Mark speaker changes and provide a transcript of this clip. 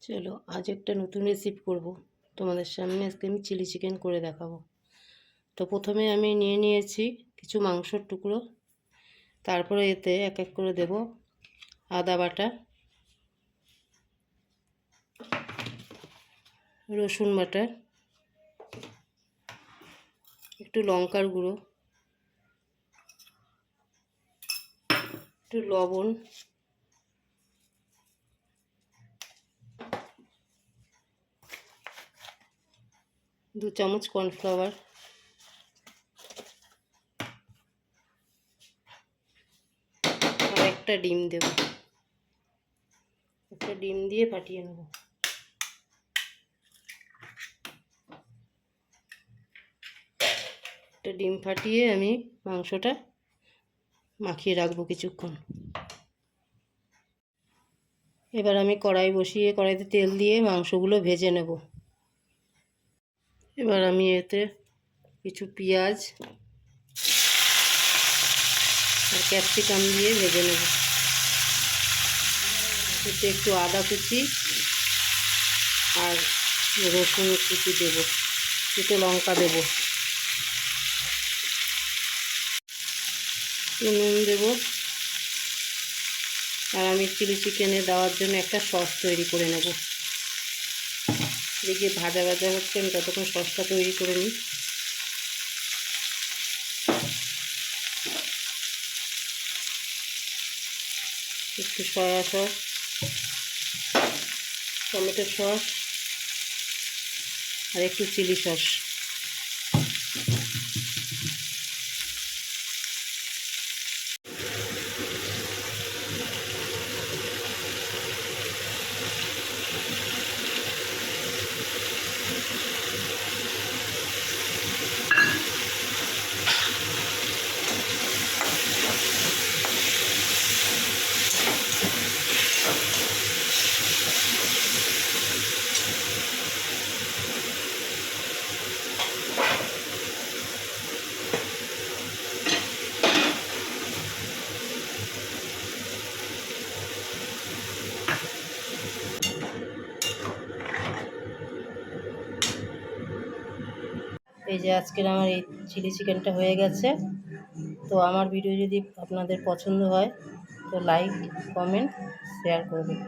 Speaker 1: চলো আজ একটা নতুন রেসিপি করব তোমাদের সামনে। আজকে আমি চিলি চিকেন করে দেখাবো। তো প্রথমে আমি নিয়ে নিয়েছি কিছু মাংসর টুকরো, তারপরে এতে এক এক করে দেব আদা বাটা, রসুন বাটা, একটু লঙ্কার গুঁড়ো, একটু লবণ, দু চামচ কর্নফ্লাওয়ার, আর একটা ডিম দেব। একটা ডিম দিয়ে ফাটিয়ে নেব। একটা ডিম ফাটিয়ে আমি মাংসটা মাখিয়ে রাখবো কিছুক্ষণ। এবার আমি কড়াই বসিয়ে কড়াইতে তেল দিয়ে মাংসগুলো ভেজে নেব। এবার আমি এতে কিছু পেঁয়াজ আর ক্যাপসিকাম দিয়ে ভেজে নেব। এতে একটু আদা কুচি আর রসুন কুচি দেব, একটু লঙ্কা দেব, একটু নুন দেব। আর আমি চিলি চিকেনে দেওয়ার জন্য একটা সস তৈরি করে নেব। দেখি ভাজা ভাজা হচ্ছে, আমি ততক্ষণ সসটা তৈরি করে নিই। একটু সয়া সস, টমেটো সস আর একটু চিলি সস। এই যে আজকের আমার এই চিলি চিকেনটা হয়ে গেছে। তো আমার ভিডিও যদি আপনাদের পছন্দ হয় তো লাইক, কমেন্ট, শেয়ার করবেন।